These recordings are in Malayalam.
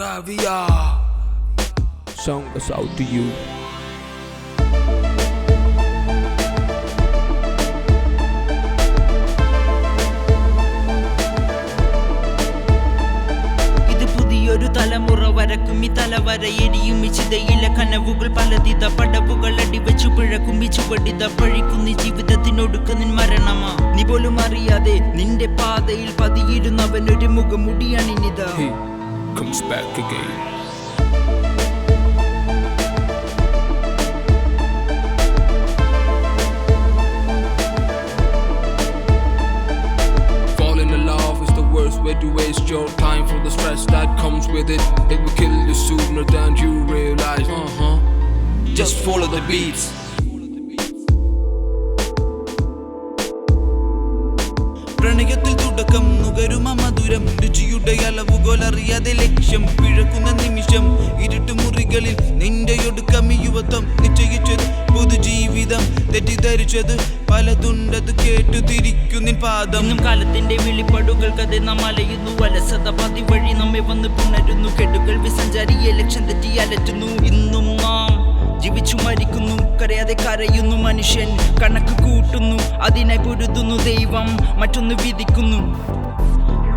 Bravia. Song goes out to you. ഒരു തലമുറ വരക്കും ഈ തലവര എടിയും ചിതയിലെ കനവുകൾ പലതിത പടവുകൾ അടിവച്ചു പിഴക്കും ഈ ചുവടിത പഴിക്കുന്ന ജീവിതത്തിനൊടുക്ക നിൻ മരണമാ നീ പോലും അറിയാതെ നിന്റെ പാതയിൽ പതിയിരുന്നവൻ ഒരു മുഖമുടിയണിനിത comes back again. Falling in love is the worst way to waste your time. For the stress that comes with it, it will kill you sooner than you realize. Just follow the beats. പ്രണയത്തിൽ തുടക്കം നുകരുമ മധുരം രുചിയുടെ അളവുകളറിയാതെ ലക്ഷ്യം പിഴക്കുന്ന നിമിഷം ഇരുട്ടുമുറികളിൽ നിന്റെ ഒടുക്കം യുവത്വം നിശ്ചയിച്ചത് പൊതുജീവിതം തെറ്റിദ്ധരിച്ചത് പലതുണ്ടത് കേട്ടു തിരിക്കുന്നിൻ പാദം കാലത്തിന്റെ വിളിപ്പടുകൾക്കതെ നാം അലയുന്നു വലസത പതിവഴി നമ്മെ വന്ന് പുണരുന്നു കെടുകൾ വിസഞ്ചാരിയെ ലക്ഷ്യം തെറ്റി അലറ്റുന്നു ഇന്നും നാം ജീവിച്ചു മരിക്കുന്നു കരയാതെ കരയുന്നു മനുഷ്യൻ കണക്ക് കൂട്ടുന്നു അതിനായി പൊരുതുന്നു ദൈവം മറ്റൊന്ന് വിധിക്കുന്നു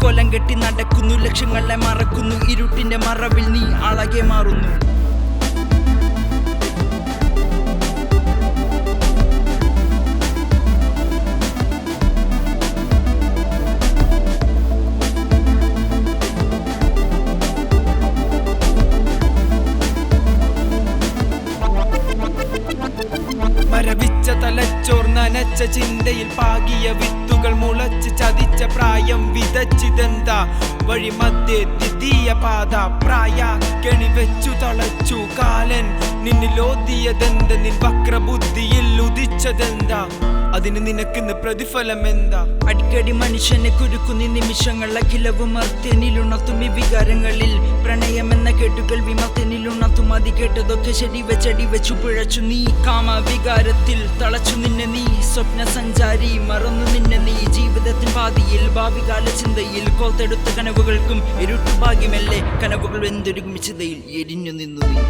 കൊലം കെട്ടി നടക്കുന്നു ലക്ഷ്യങ്ങളെ മറക്കുന്നു ഇരുട്ടിന്റെ മറവിൽ നീ ആളാകെ മാറുന്നു മരവിച്ച തലച്ചോർ നനച്ച ചിന്തയിൽ പാകിയ വിത്തുകൾ മുളച്ച് ചതിച്ച പ്രായം വിതച്ചിതെന്താ വഴി മധ്യേ ദ്വിതീയ പാത പ്രായ കെണി വെച്ചു തളച്ചു കാലൻ നിന്നിലോതിയതെന്ത നിൻ വക്രബുദ്ധിയിൽ ഉദിച്ചതെന്താ അതിന് നിനക്കിന്ന് പ്രതിഫലം എന്താ അടിക്കടി മനുഷ്യനെ കുരുക്കുന്ന നിമിഷങ്ങൾ അഖിലവും മർത്യനിലുണർത്തും ഈ വികാരങ്ങളിൽ പ്രണയമെന്ന കേട്ടുകൾ വിമർത്യനിലുണർത്തും അതി കേട്ടതൊക്കെ ശരി വെച്ചു പിഴച്ചു നീ കാമവികാരത്തിൽ തളച്ചു നിന്നെ നീ സ്വപ്ന സഞ്ചാരി മറന്നു നിന്നെ നീ ജീവിതത്തിൻ പാതിയിൽ ഭാവികാല ചിന്തയിൽ കോർത്തെടുത്ത കനവുകൾക്കും ഇരുട്ടു ഭാഗ്യമല്ലേ കനവുകൾ എന്തൊരുമിച്ചതയിൽ എരിഞ്ഞു നിന്നു നീ